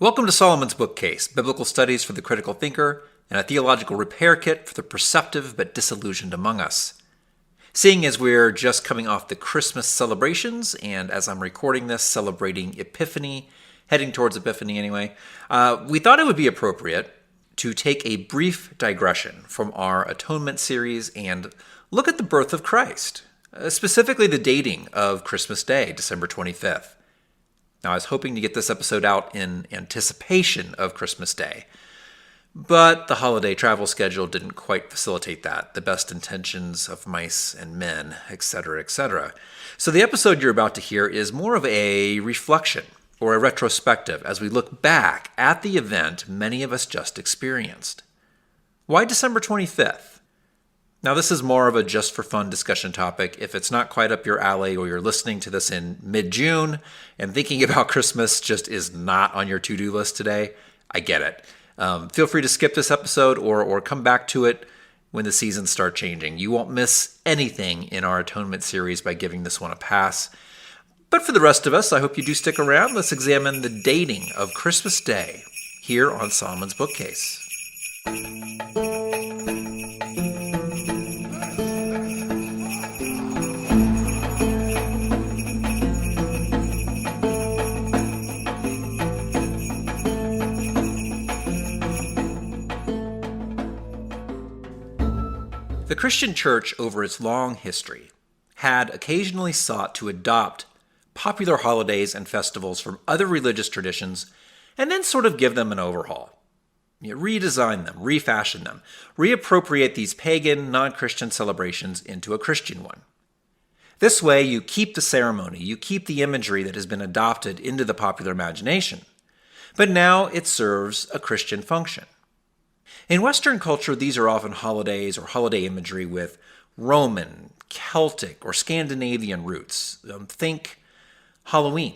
Welcome to Solomon's Bookcase, Biblical Studies for the Critical Thinker, and a theological repair kit for the perceptive but disillusioned among us. Seeing as we're just coming off the Christmas celebrations, and as I'm recording this, celebrating Epiphany, heading towards Epiphany anyway, we thought it would be appropriate to take a brief digression from our Atonement series and look at the birth of Christ, specifically the dating of Christmas Day, December 25th. Now, I was hoping to get this episode out in anticipation of Christmas Day, but the holiday travel schedule didn't quite facilitate that, the best intentions of mice and men, etc., etc. So the episode you're about to hear is more of a reflection or a retrospective as we look back at the event many of us just experienced. Why December 25th? Now, this is more of a just-for-fun discussion topic. If it's not quite up your alley or you're listening to this in mid-June and thinking about Christmas just is not on your to-do list today, I get it. Feel free to skip this episode or come back to it when the seasons start changing. You won't miss anything in our Atonement series by giving this one a pass. But for the rest of us, I hope you do stick around. Let's examine the dating of Christmas Day here on Solomon's Bookcase. The Christian Church, over its long history, had occasionally sought to adopt popular holidays and festivals from other religious traditions and then sort of give them an overhaul. Redesign them, refashion them, reappropriate these pagan, non-Christian celebrations into a Christian one. This way, you keep the ceremony, you keep the imagery that has been adopted into the popular imagination, but now it serves a Christian function. In Western culture, these are often holidays or holiday imagery with Roman, Celtic, or Scandinavian roots. Think Halloween,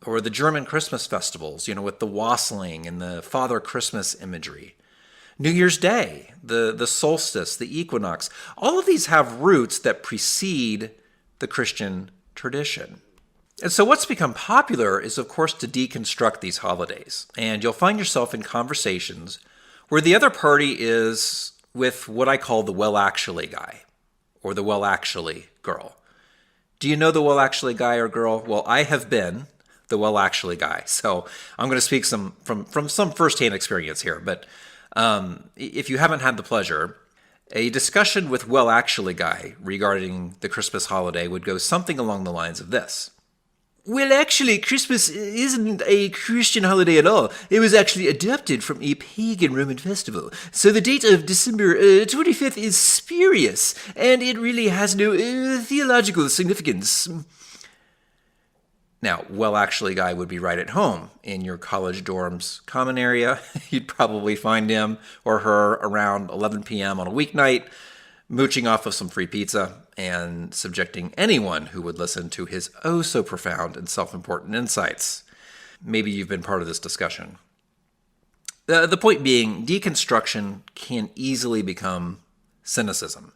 or the German Christmas festivals, with the wassailing and the Father Christmas imagery. New Year's Day, the Solstice, the equinox, all of these have roots that precede the Christian tradition. And so what's become popular is, of course, to deconstruct these holidays. And you'll find yourself in conversations where the other party is with what I call the well-actually guy, or the well-actually girl. Do you know the well-actually guy or girl? Well, I have been the well-actually guy, so I'm going to speak from some firsthand experience here. But if you haven't had the pleasure, a discussion with well-actually guy regarding the Christmas holiday would go something along the lines of this. Well, actually, Christmas isn't a Christian holiday at all. It was actually adopted from a pagan Roman festival. So the date of December 25th is spurious, and it really has no theological significance. Now, well-actually guy would be right at home in your college dorm's common area. You'd probably find him or her around 11 p.m. on a weeknight, mooching off of some free pizza and subjecting anyone who would listen to his oh-so-profound and self-important insights. Maybe you've been part of this discussion. The point being, deconstruction can easily become cynicism.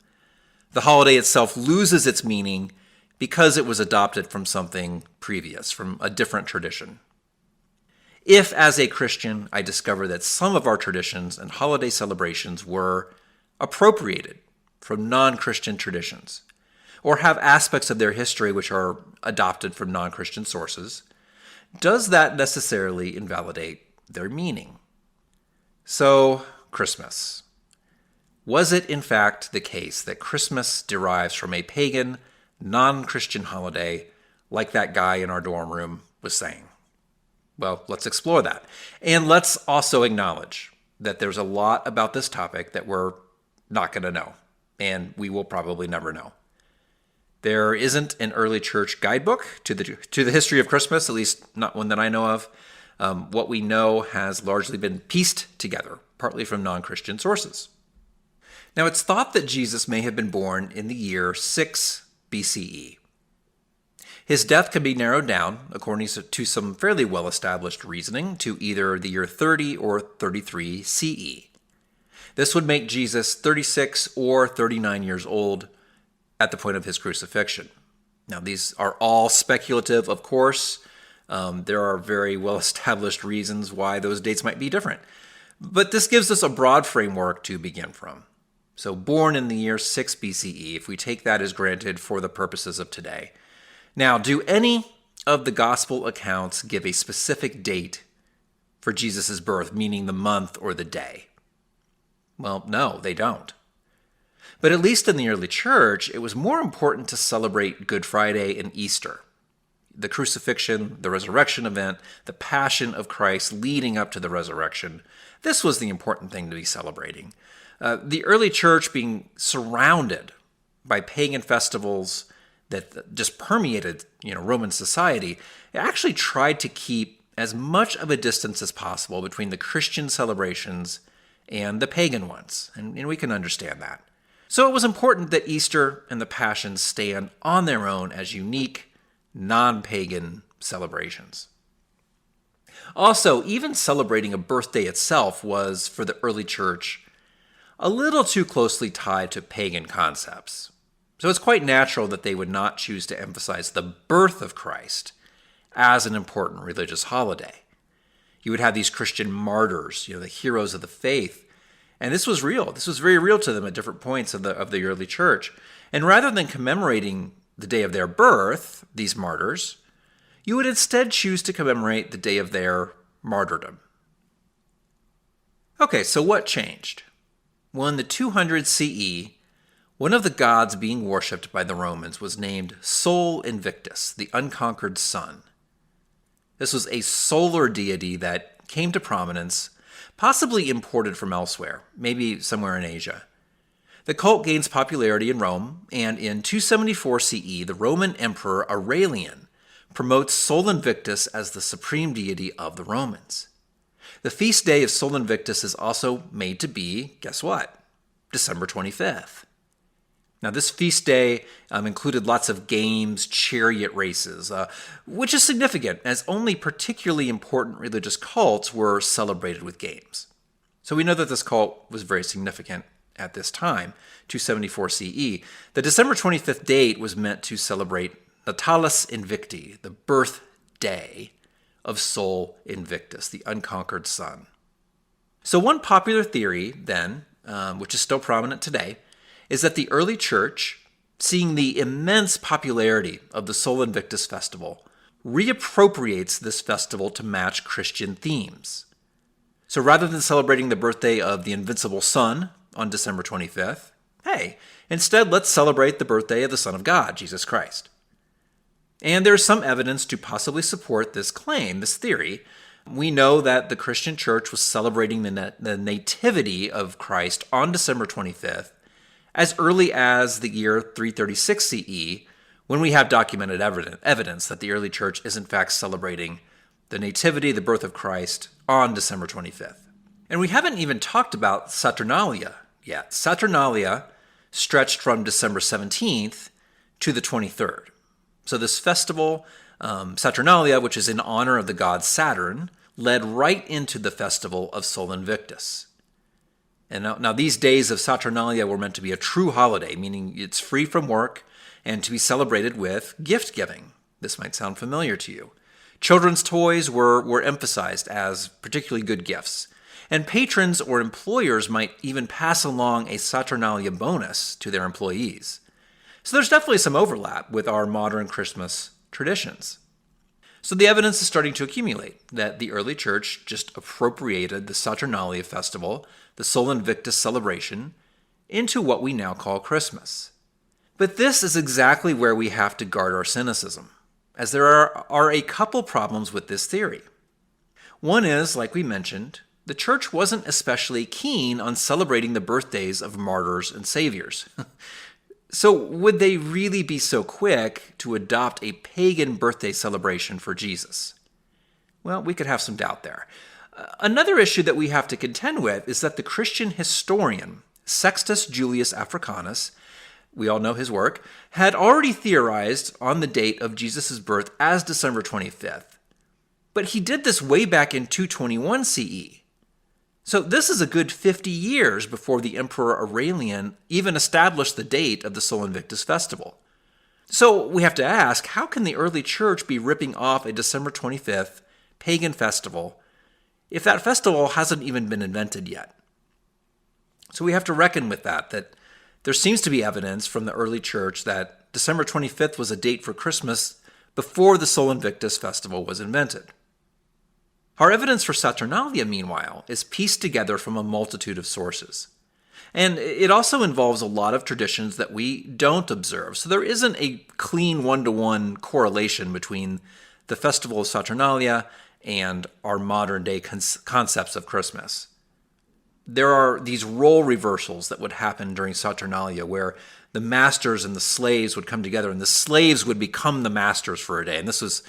The holiday itself loses its meaning because it was adopted from something previous, from a different tradition. If, as a Christian, I discover that some of our traditions and holiday celebrations were appropriated from non-Christian traditions, or have aspects of their history which are adopted from non-Christian sources, does that necessarily invalidate their meaning? So, Christmas. Was it in fact the case that Christmas derives from a pagan, non-Christian holiday like that guy in our dorm room was saying? Well, let's explore that. And let's also acknowledge that there's a lot about this topic that we're not going to know, and we will probably never know. There isn't an early church guidebook to the history of Christmas, at least not one that I know of. What we know has largely been pieced together, partly from non-Christian sources. Now, it's thought that Jesus may have been born in the year 6 BCE. His death can be narrowed down, according to some fairly well-established reasoning, to either the year 30 or 33 CE. This would make Jesus 36 or 39 years old at the point of his crucifixion. Now, these are all speculative, of course. There are very well-established reasons why those dates might be different. But this gives us a broad framework to begin from. So born in the year 6 BCE, if we take that as granted for the purposes of today. Now, do any of the gospel accounts give a specific date for Jesus' birth, meaning the month or the day? Well, no, they don't. But at least in the early church, it was more important to celebrate Good Friday and Easter. The crucifixion, the resurrection event, the passion of Christ leading up to the resurrection. This was the important thing to be celebrating. The early church being surrounded by pagan festivals that just permeated, Roman society, it actually tried to keep as much of a distance as possible between the Christian celebrations and the pagan ones. And we can understand that. So it was important that Easter and the Passion stand on their own as unique, non-pagan celebrations. Also, even celebrating a birthday itself was, for the early church, a little too closely tied to pagan concepts. So it's quite natural that they would not choose to emphasize the birth of Christ as an important religious holiday. You would have these Christian martyrs, the heroes of the faith, and this was real. This was very real to them at different points of the early church. And rather than commemorating the day of their birth, these martyrs, you would instead choose to commemorate the day of their martyrdom. Okay, so what changed? Well, in the 200 CE, one of the gods being worshipped by the Romans was named Sol Invictus, the unconquered sun. This was a solar deity that came to prominence, possibly imported from elsewhere, maybe somewhere in Asia. The cult gains popularity in Rome, and in 274 CE, the Roman Emperor Aurelian promotes Sol Invictus as the supreme deity of the Romans. The feast day of Sol Invictus is also made to be, guess what? December 25th. Now, this feast day included lots of games, chariot races, which is significant as only particularly important religious cults were celebrated with games. So we know that this cult was very significant at this time, 274 CE. The December 25th date was meant to celebrate Natalis Invicti, the birthday of Sol Invictus, the unconquered sun. So one popular theory then, which is still prominent today, is that the early church, seeing the immense popularity of the Sol Invictus festival, reappropriates this festival to match Christian themes. So rather than celebrating the birthday of the invincible sun on December 25th, hey, instead let's celebrate the birthday of the Son of God, Jesus Christ. And there's some evidence to possibly support this claim, this theory. We know that the Christian church was celebrating the nativity of Christ on December 25th as early as the year 336 CE, when we have documented evidence that the early church is in fact celebrating the nativity, the birth of Christ, on December 25th. And we haven't even talked about Saturnalia yet. Saturnalia stretched from December 17th to the 23rd. So this festival, Saturnalia, which is in honor of the god Saturn, led right into the festival of Sol Invictus. And now these days of Saturnalia were meant to be a true holiday, meaning it's free from work and to be celebrated with gift giving. This might sound familiar to you. Children's toys were emphasized as particularly good gifts, and patrons or employers might even pass along a Saturnalia bonus to their employees. So there's definitely some overlap with our modern Christmas traditions. So the evidence is starting to accumulate that the early church just appropriated the Saturnalia festival, the Sol Invictus celebration, into what we now call Christmas. But this is exactly where we have to guard our cynicism, as there are a couple problems with this theory. One is, like we mentioned, the church wasn't especially keen on celebrating the birthdays of martyrs and saviors. So would they really be so quick to adopt a pagan birthday celebration for Jesus? Well, we could have some doubt there. Another issue that we have to contend with is that the Christian historian Sextus Julius Africanus, we all know his work, had already theorized on the date of Jesus' birth as December 25th. But he did this way back in 221 CE. So this is a good 50 years before the Emperor Aurelian even established the date of the Sol Invictus festival. So we have to ask, how can the early church be ripping off a December 25th pagan festival if that festival hasn't even been invented yet? So we have to reckon with that there seems to be evidence from the early church that December 25th was a date for Christmas before the Sol Invictus festival was invented. Our evidence for Saturnalia, meanwhile, is pieced together from a multitude of sources. And it also involves a lot of traditions that we don't observe. So there isn't a clean one-to-one correlation between the festival of Saturnalia and our modern-day concepts of Christmas. There are these role reversals that would happen during Saturnalia where the masters and the slaves would come together and the slaves would become the masters for a day. And this was,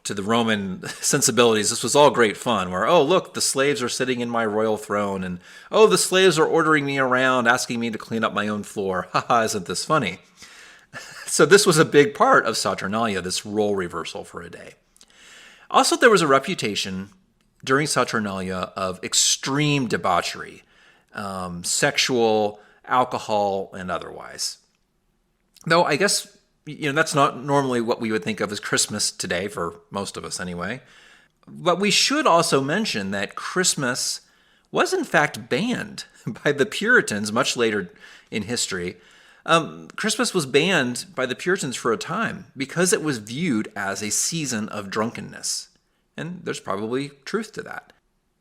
to the Roman sensibilities, this was all great fun where, oh, look, the slaves are sitting in my royal throne and, oh, the slaves are ordering me around, asking me to clean up my own floor. Haha, isn't this funny? So this was a big part of Saturnalia, this role reversal for a day. Also, there was a reputation during Saturnalia of extreme debauchery, sexual, alcohol, and otherwise. Though I guess, that's not normally what we would think of as Christmas today, for most of us anyway. But we should also mention that Christmas was in fact banned by the Puritans much later in history. Christmas was banned by the Puritans for a time because it was viewed as a season of drunkenness. And there's probably truth to that.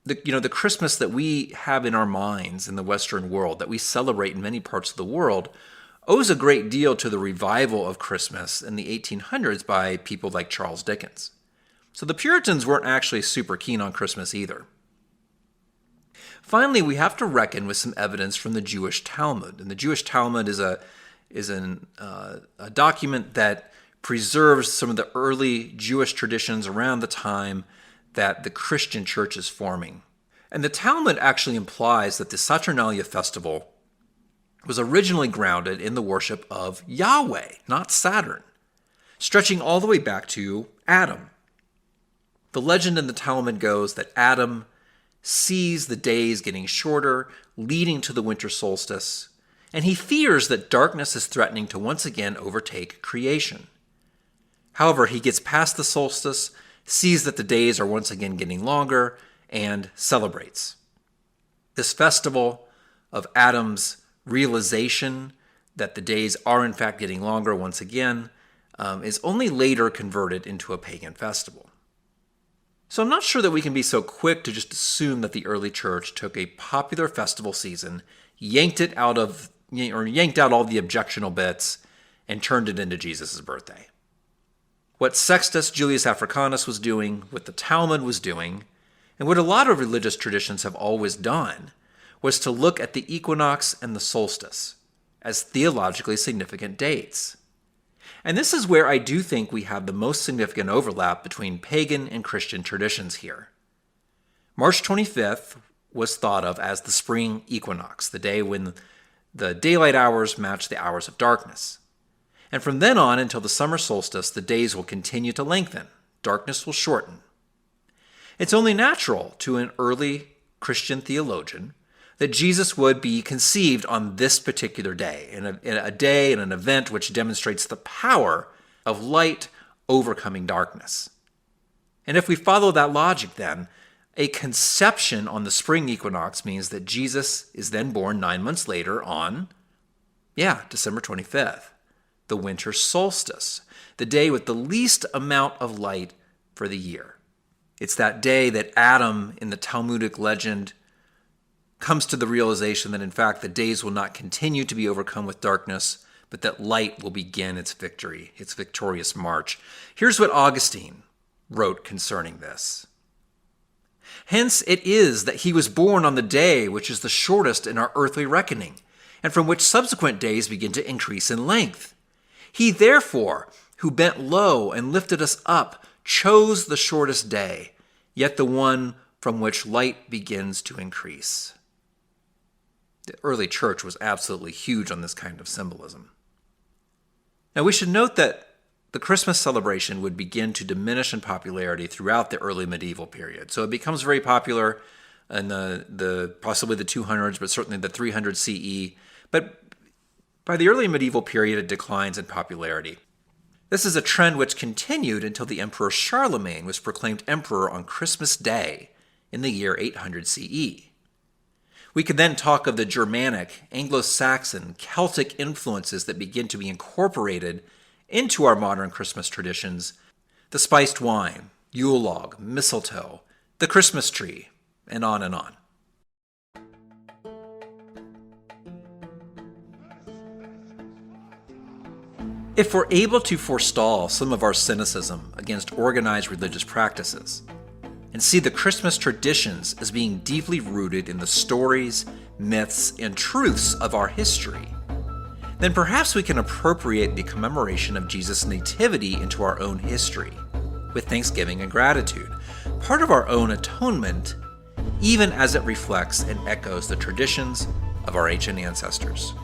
The Christmas that we have in our minds in the Western world, that we celebrate in many parts of the world, owes a great deal to the revival of Christmas in the 1800s by people like Charles Dickens. So the Puritans weren't actually super keen on Christmas either. Finally, we have to reckon with some evidence from the Jewish Talmud. And the Jewish Talmud is a document that preserves some of the early Jewish traditions around the time that the Christian church is forming. And the Talmud actually implies that the Saturnalia festival was originally grounded in the worship of Yahweh, not Saturn, stretching all the way back to Adam. The legend in the Talmud goes that Adam sees the days getting shorter, leading to the winter solstice, and he fears that darkness is threatening to once again overtake creation. However, he gets past the solstice, sees that the days are once again getting longer, and celebrates. This festival of Adam's realization that the days are in fact getting longer once again is only later converted into a pagan festival. So I'm not sure that we can be so quick to just assume that the early church took a popular festival season, yanked out all the objectionable bits, and turned it into Jesus' birthday. What Sextus Julius Africanus was doing, what the Talmud was doing, and what a lot of religious traditions have always done, was to look at the equinox and the solstice as theologically significant dates. And this is where I do think we have the most significant overlap between pagan and Christian traditions here. March 25th was thought of as the spring equinox, the day when the daylight hours match the hours of darkness. And from then on until the summer solstice, the days will continue to lengthen. Darkness will shorten. It's only natural to an early Christian theologian that Jesus would be conceived on this particular day, in a day and an event which demonstrates the power of light overcoming darkness. And if we follow that logic then, a conception on the spring equinox means that Jesus is then born 9 months later on, December 25th. The winter solstice, the day with the least amount of light for the year. It's that day that Adam, in the Talmudic legend, comes to the realization that in fact the days will not continue to be overcome with darkness, but that light will begin its victory, its victorious march. Here's what Augustine wrote concerning this. Hence it is that he was born on the day which is the shortest in our earthly reckoning, and from which subsequent days begin to increase in length. He therefore, who bent low and lifted us up, chose the shortest day, yet the one from which light begins to increase. The early church was absolutely huge on this kind of symbolism. Now we should note that the Christmas celebration would begin to diminish in popularity throughout the early medieval period. So it becomes very popular in the possibly the 200s, but certainly the 300 CE. But by the early medieval period, it declines in popularity. This is a trend which continued until the Emperor Charlemagne was proclaimed emperor on Christmas Day in the year 800 CE. We could then talk of the Germanic, Anglo-Saxon, Celtic influences that begin to be incorporated into our modern Christmas traditions: the spiced wine, Yule log, mistletoe, the Christmas tree, and on and on. If we're able to forestall some of our cynicism against organized religious practices, and see the Christmas traditions as being deeply rooted in the stories, myths, and truths of our history, then perhaps we can appropriate the commemoration of Jesus' nativity into our own history, with thanksgiving and gratitude, part of our own atonement, even as it reflects and echoes the traditions of our ancient ancestors.